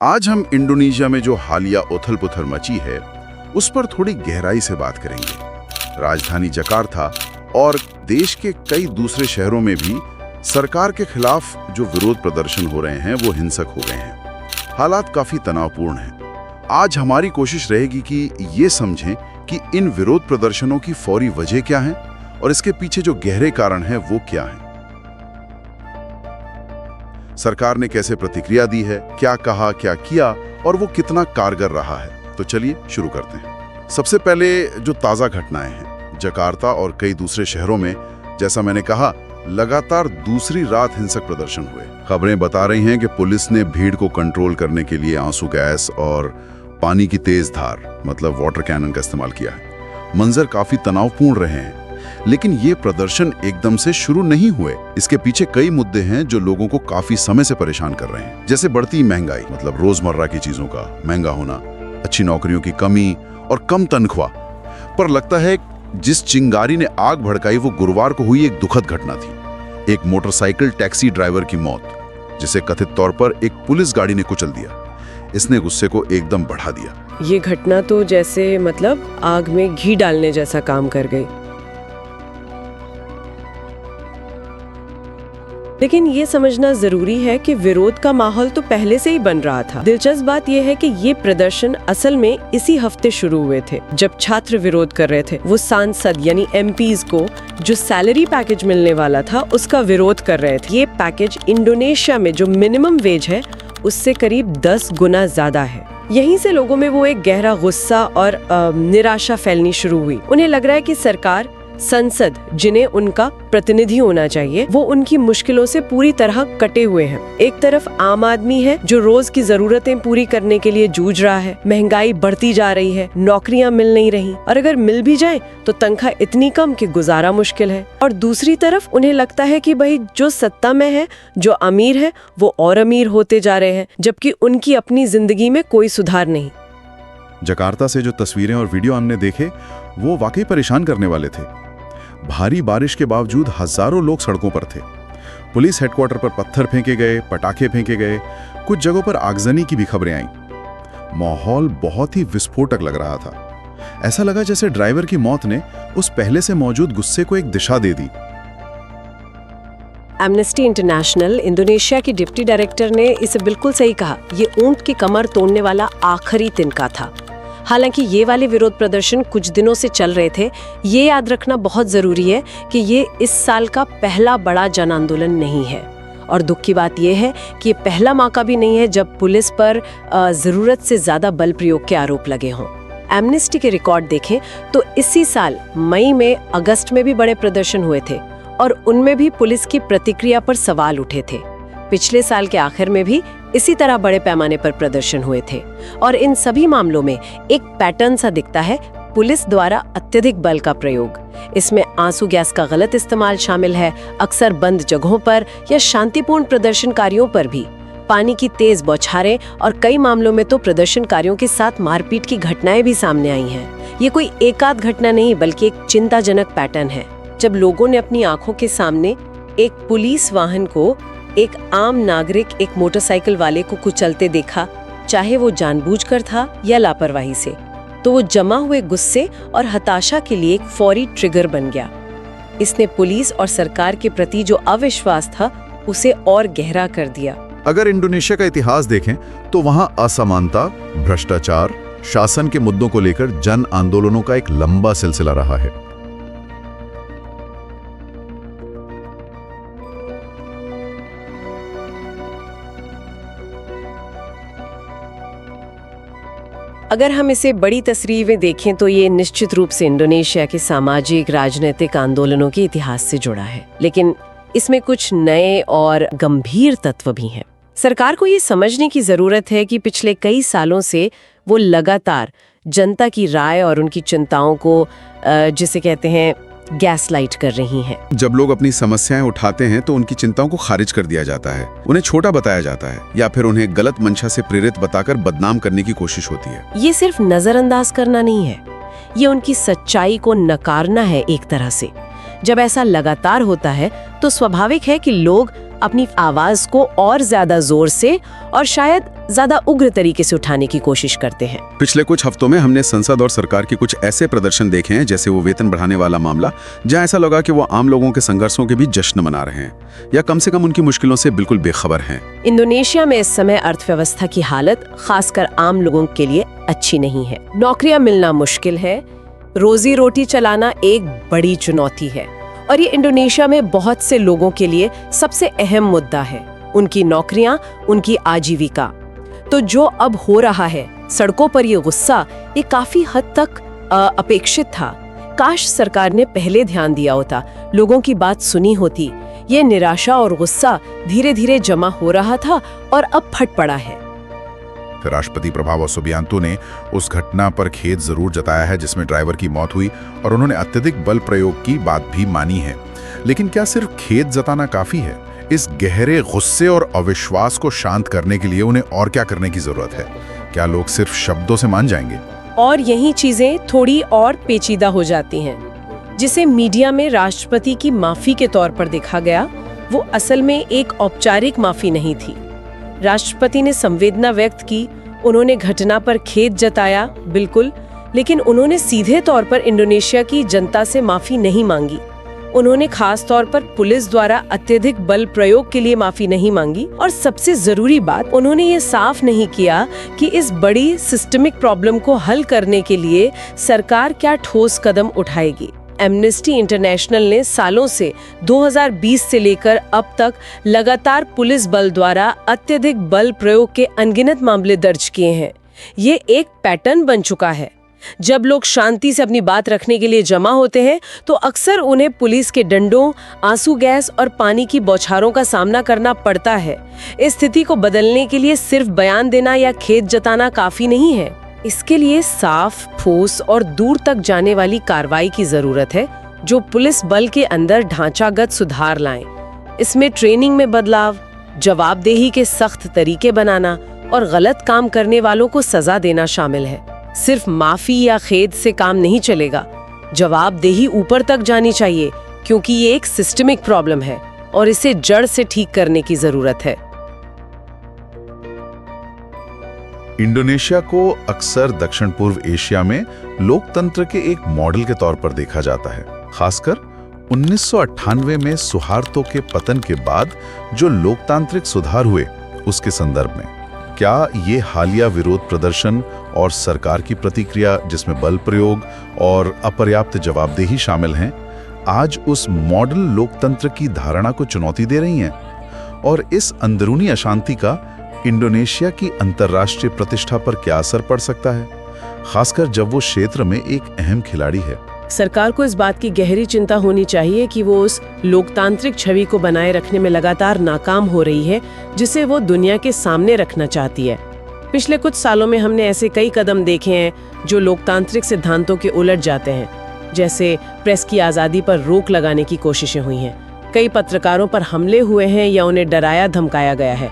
आज हम इंडोनेशिया में जो हालिया उथल-पुथल मची है, उस पर थोड़ी गहराई से बात करेंगे। राजधानी जकार्ता और देश के कई दूसरे शहरों में भी सरकार के खिलाफ जो विरोध प्रदर्शन हो रहे हैं, वो हिंसक हो गए हैं। हालात काफी तनावपूर्ण हैं। आज हमारी कोशिश रहेगी कि ये समझें कि इन विरोध प्रदर्शनों की फौरी वजह क्या है और इसके पीछे जो गहरे कारण हैं, वो क्या हैं। सरकार ने कैसे प्रतिक्रिया दी है, क्या कहा, क्या किया और वो कितना कारगर रहा है। तो चलिए शुरू करते हैं। सबसे पहले जो ताज़ा घटनाएं हैं, जकार्ता और कई दूसरे शहरों में, जैसा मैंने कहा, लगातार दूसरी रात हिंसक प्रदर्शन हुए। खबरें बता रही हैं कि पुलिस ने भीड़ को कंट्रोल करने के लिए आंसू गैस और पानी की तेज धार, मतलब वाटर कैनन का इस्तेमाल किया है। मंजर काफी तनावपूर्ण रहे हैं। लेकिन ये प्रदर्शन एकदम से शुरू नहीं हुए। इसके पीछे कई मुद्दे हैं जो लोगों को काफी समय से परेशान कर रहे हैं, जैसे बढ़ती महंगाई, मतलब रोजमर्रा की चीजों का महंगा होना, अच्छी नौकरियों की कमी और कम तनख्वाह। पर लगता है जिस चिंगारी ने आग भड़काई वो गुरुवार को हुई एक दुखद घटना थी। एक मोटरसाइकिल टैक्सी ड्राइवर की मौत, जिसे कथित तौर पर एक पुलिस गाड़ी ने कुचल दिया। इसने गुस्से को एकदम बढ़ा दिया। ये घटना तो जैसे मतलब आग में घी डालने जैसा काम कर गई। लेकिन ये समझना जरूरी है कि विरोध का माहौल तो पहले से ही बन रहा था। दिलचस्प बात यह है कि ये प्रदर्शन असल में इसी हफ्ते शुरू हुए थे, जब छात्र विरोध कर रहे थे। वो सांसद यानी एमपीज को जो सैलरी पैकेज मिलने वाला था, उसका विरोध कर रहे थे। ये पैकेज इंडोनेशिया में जो मिनिमम वेज है, उससे करीब 10 गुना ज्यादा है। यहीं से लोगों में वो एक गहरा गुस्सा और निराशा फैलनी शुरू हुई। उन्हें लग रहा है कि सरकार, संसद, जिन्हें उनका प्रतिनिधि होना चाहिए, वो उनकी मुश्किलों से पूरी तरह कटे हुए हैं। एक तरफ आम आदमी है जो रोज की जरूरतें पूरी करने के लिए जूझ रहा है। महंगाई बढ़ती जा रही है, नौकरियां मिल नहीं रही, और अगर मिल भी जाए तो तनख्वाह इतनी कम कि गुजारा मुश्किल है। और दूसरी तरफ उन्हें लगता है कि भाई जो सत्ता में है, जो अमीर है, वो और अमीर होते जा रहे हैं, जबकि उनकी अपनी जिंदगी में कोई सुधार नहीं। जकार्ता से जो तस्वीरें और वीडियो हमने देखे, वो वाकई परेशान करने वाले थे। भारी बारिश के बावजूद हजारों लोग सड़कों पर थे। पुलिस हेडक्वार्टर पर पत्थर फेंके गए, पटाखे फेंके गए, कुछ जगहों पर आगजनी की भी खबरें आईं। माहौल बहुत ही विस्फोटक लग रहा था। ऐसा लगा जैसे ड्राइवर की मौत ने उस पहले से मौजूद गुस्से को एक दिशा दे दी। एमनेस्टी इंटरनेशनल इंडोनेशिया की डिप्टी डायरेक्टर ने इसे बिल्कुल सही कहा। ये ऊंट की कमर तोड़ने वाला आखिरी तिनका था। हालांकि ये वाले विरोध प्रदर्शन कुछ दिनों से चल रहे थे। ये याद रखना बहुत जरूरी है कि ये इस साल का पहला बड़ा जन आंदोलन नहीं है। और दुख की बात यह है कि ये पहला मौका भी नहीं है जब पुलिस पर जरूरत से ज्यादा बल प्रयोग के आरोप लगे हों। एमनेस्टी के रिकॉर्ड देखें तो इसी साल मई में, अगस्त में भी बड़े प्रदर्शन हुए थे और उनमें भी पुलिस की प्रतिक्रिया पर सवाल उठे थे। पिछले साल के आखिर में भी इसी तरह बड़े पैमाने पर प्रदर्शन हुए थे। और इन सभी मामलों में एक पैटर्न सा दिखता है, पुलिस द्वारा अत्यधिक बल का प्रयोग। इसमें आंसू गैस का गलत इस्तेमाल शामिल है, अक्सर बंद जगहों पर या शांतिपूर्ण प्रदर्शनकारियों पर भी। पानी की तेज बौछारें और कई मामलों में तो प्रदर्शनकारियों के साथ मारपीट की घटनाएं भी सामने आई हैं। ये कोई एकाध घटना नहीं, बल्कि एक चिंताजनक पैटर्न है। जब लोगों ने अपनी आंखों के सामने एक पुलिस वाहन को एक आम नागरिक एक मोटरसाइकिल वाले को कुचलते देखा, चाहे वो जानबूझकर था या लापरवाही से, तो वो जमा हुए गुस्से और हताशा के लिए एक फौरी ट्रिगर बन गया। इसने पुलिस और सरकार के प्रति जो अविश्वास था, उसे और गहरा कर दिया। अगर इंडोनेशिया का इतिहास देखें तो वहां असमानता, भ्रष्टाचार, शासन के मुद्दों को लेकर जन आंदोलनों का एक लंबा सिलसिला रहा है। अगर हम इसे बड़ी तस्वीर में देखें तो ये निश्चित रूप से इंडोनेशिया के सामाजिक राजनीतिक आंदोलनों के इतिहास से जुड़ा है। लेकिन इसमें कुछ नए और गंभीर तत्व भी हैं। सरकार को ये समझने की जरूरत है कि पिछले कई सालों से वो लगातार जनता की राय और उनकी चिंताओं को जिसे कहते हैं गैसलाइट कर रही हैं। जब लोग अपनी समस्याएं उठाते हैं तो उनकी चिंताओं को खारिज कर दिया जाता है, उन्हें छोटा बताया जाता है या फिर उन्हें गलत मंशा से प्रेरित बताकर बदनाम करने की कोशिश होती है। ये सिर्फ नजरअंदाज करना नहीं है, ये उनकी सच्चाई को नकारना है एक तरह से। जब ऐसा लगातार होता है तो स्वाभाविक है कि लोग अपनी आवाज को और ज्यादा जोर से और शायद ज्यादा उग्र तरीके से उठाने की कोशिश करते हैं। पिछले कुछ हफ्तों में हमने संसद और सरकार के कुछ ऐसे प्रदर्शन देखे हैं, जैसे वो वेतन बढ़ाने वाला मामला, जहां ऐसा लगा कि वो आम लोगों के संघर्षों के भी जश्न मना रहे हैं या कम से कम उनकी मुश्किलों से बिल्कुल बेखबर हैं। इंडोनेशिया में इस समय अर्थव्यवस्था की हालत खासकर आम लोगों के लिए अच्छी नहीं है। नौकरियां मिलना मुश्किल है, रोजी रोटी चलाना एक बड़ी चुनौती है और ये इंडोनेशिया में बहुत से लोगों के लिए सबसे अहम मुद्दा है, उनकी नौकरियां, उनकी आजीविका। तो जो अब हो रहा है, सड़कों पर ये गुस्सा, ये काफी हद तक अपेक्षित था। काश सरकार ने पहले ध्यान दिया होता, लोगों की बात सुनी होती। ये निराशा और गुस्सा धीरे धीरे जमा हो रहा था और अब फट पड़ा है। राष्ट्रपति प्रभावो सुबियांतो ने उस घटना पर खेद जरूर जताया है जिसमें ड्राइवर की मौत हुई, और उन्होंने अत्यधिक बल प्रयोग की बात भी मानी है। लेकिन क्या सिर्फ खेद जताना काफी है? इस गहरे गुस्से और अविश्वास को शांत करने के लिए उन्हें और क्या करने की जरूरत है? क्या लोग सिर्फ शब्दों से मान जाएंगे? और यही चीजें थोड़ी और पेचीदा हो जाती हैं। जिसे मीडिया में राष्ट्रपति की माफी के तौर पर देखा गया, वो असल में एक औपचारिक माफी नहीं थी। राष्ट्रपति ने संवेदना व्यक्त की, उन्होंने घटना पर खेद जताया, बिल्कुल, लेकिन उन्होंने सीधे तौर पर इंडोनेशिया की जनता से माफी नहीं मांगी। उन्होंने खास तौर पर पुलिस द्वारा अत्यधिक बल प्रयोग के लिए माफी नहीं मांगी, और सबसे जरूरी बात, उन्होंने ये साफ नहीं किया कि इस बड़ी सिस्टमिक प्रॉब्लम को हल करने के लिए सरकार क्या ठोस कदम उठाएगी। एमनेस्टी इंटरनेशनल ने सालों से 2020 से लेकर अब तक लगातार पुलिस बल द्वारा अत्यधिक बल प्रयोग के अनगिनत मामले दर्ज किए हैं। ये एक पैटर्न बन चुका है। जब लोग शांति से अपनी बात रखने के लिए जमा होते हैं तो अक्सर उन्हें पुलिस के डंडों, आंसू गैस और पानी की बौछारों का सामना करना पड़ता है। इस स्थिति को बदलने के लिए सिर्फ बयान देना या खेद जताना काफी नहीं है। इसके लिए साफ, ठोस और दूर तक जाने वाली कार्रवाई की जरूरत है, जो पुलिस बल के अंदर ढांचागत सुधार लाएं। इसमें ट्रेनिंग में बदलाव, जवाबदेही के सख्त तरीके बनाना और गलत काम करने वालों को सजा देना शामिल है। सिर्फ माफी या खेद से काम नहीं चलेगा, जवाबदेही ऊपर तक जानी चाहिए, क्योंकि ये एक सिस्टमिक प्रॉब्लम है और इसे जड़ से ठीक करने की जरूरत है। इंडोनेशिया को अक्सर दक्षिण पूर्व एशिया में लोकतंत्र के एक मॉडल के तौर पर देखा जाता है, खासकर 1998 में सुहार्तो के पतन के बाद जो लोकतांत्रिक सुधार हुए उसके संदर्भ में। क्या ये हालिया विरोध प्रदर्शन और सरकार की प्रतिक्रिया, जिसमें बल प्रयोग और अपर्याप्त जवाबदेही शामिल हैं, आज उस मॉडल लोकतंत्र की धारणा को चुनौती दे रही हैं? और इस अंदरूनी अशांति का इंडोनेशिया की अंतर्राष्ट्रीय प्रतिष्ठा पर क्या असर पड़ सकता है, खासकर जब वो क्षेत्र में एक अहम खिलाड़ी है? सरकार को इस बात की गहरी चिंता होनी चाहिए कि वो उस लोकतांत्रिक छवि को बनाए रखने में लगातार नाकाम हो रही है, जिसे वो दुनिया के सामने रखना चाहती है। पिछले कुछ सालों में हमने ऐसे कई कदम देखे हैं जो लोकतांत्रिक सिद्धांतों के उलट जाते हैं। जैसे प्रेस की आज़ादी पर रोक लगाने की कोशिशें हुई हैं, कई पत्रकारों पर हमले हुए हैं या उन्हें डराया धमकाया गया है।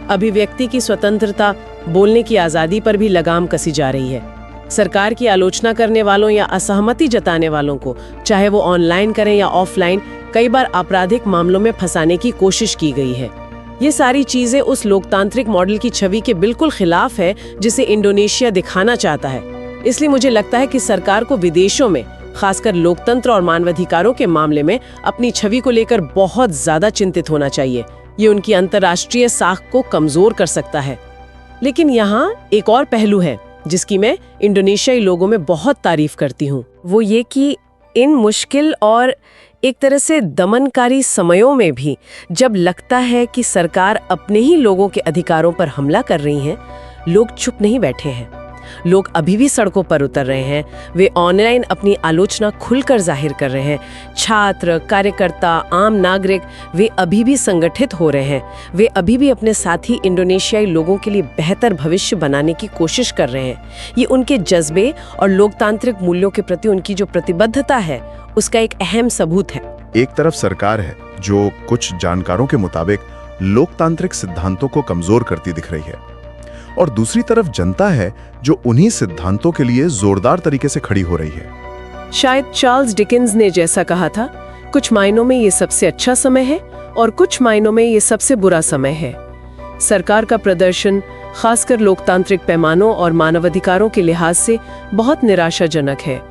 अभिव्यक्ति की स्वतंत्रता, बोलने की आज़ादी पर भी लगाम कसी जा रही है। सरकार की आलोचना करने वालों या असहमति जताने वालों को, चाहे वो ऑनलाइन करें या ऑफलाइन, कई बार आपराधिक मामलों में फंसाने की कोशिश की गई है। ये सारी चीजें उस लोकतांत्रिक मॉडल की छवि के बिल्कुल खिलाफ है जिसे इंडोनेशिया दिखाना चाहता है। इसलिए मुझे लगता है कि सरकार को विदेशों में, खासकर लोकतंत्र और मानवाधिकारों के मामले में, अपनी छवि को लेकर बहुत ज्यादा चिंतित होना चाहिए। ये उनकी अंतर्राष्ट्रीय साख को कमजोर कर सकता है। लेकिन यहाँ एक और पहलू है जिसकी मैं इंडोनेशियाई लोगों में बहुत तारीफ करती हूँ। वो ये कि इन मुश्किल और एक तरह से दमनकारी समयों में भी जब लगता है कि सरकार अपने ही लोगों के अधिकारों पर हमला कर रही है, लोग चुप नहीं बैठे हैं। लोग अभी भी सड़कों पर उतर रहे हैं। वे ऑनलाइन अपनी आलोचना खुलकर जाहिर कर रहे हैं। छात्र, कार्यकर्ता, आम नागरिक, वे अभी भी संगठित हो रहे हैं। वे अभी भी अपने साथी इंडोनेशियाई लोगों के लिए बेहतर भविष्य बनाने की कोशिश कर रहे हैं। ये उनके जज्बे और लोकतांत्रिक मूल्यों के प्रति उनकी जो प्रतिबद्धता है, उसका एक अहम सबूत है। एक तरफ सरकार है जो कुछ जानकारों के मुताबिक लोकतांत्रिक सिद्धांतों को कमजोर करती दिख रही है, और दूसरी तरफ जनता है जो उन्हीं सिद्धांतों के लिए जोरदार तरीके से खड़ी हो रही है। शायद चार्ल्स डिकेंस ने जैसा कहा था, कुछ मायनों में ये सबसे अच्छा समय है और कुछ मायनों में ये सबसे बुरा समय है। सरकार का प्रदर्शन खासकर लोकतांत्रिक पैमानों और मानवाधिकारों के लिहाज से बहुत निराशाजनक है।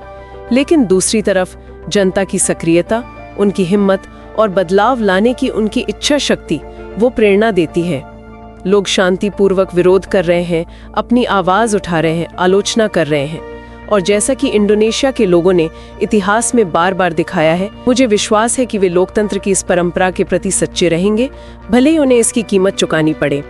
लेकिन दूसरी तरफ जनता की सक्रियता, उनकी हिम्मत और बदलाव लाने की उनकी इच्छा शक्ति वो प्रेरणा देती है। लोग शांतिपूर्वक विरोध कर रहे हैं, अपनी आवाज उठा रहे हैं, आलोचना कर रहे हैं। और जैसा कि इंडोनेशिया के लोगों ने इतिहास में बार बार दिखाया है, मुझे विश्वास है कि वे लोकतंत्र की इस परंपरा के प्रति सच्चे रहेंगे, भले ही उन्हें इसकी कीमत चुकानी पड़े।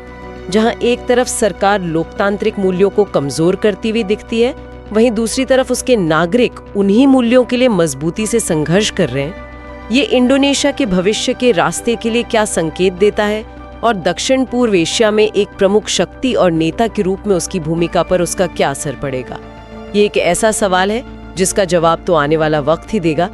जहां एक तरफ सरकार लोकतांत्रिक मूल्यों को कमजोर करती हुई दिखती है, वहीं दूसरी तरफ उसके नागरिक उन्हीं मूल्यों के लिए मजबूती से संघर्ष कर रहे हैं। ये इंडोनेशिया के भविष्य के रास्ते के लिए क्या संकेत देता है और दक्षिण पूर्व एशिया में एक प्रमुख शक्ति और नेता के रूप में उसकी भूमिका पर उसका क्या असर पड़ेगा? ये एक ऐसा सवाल है जिसका जवाब तो आने वाला वक्त ही देगा,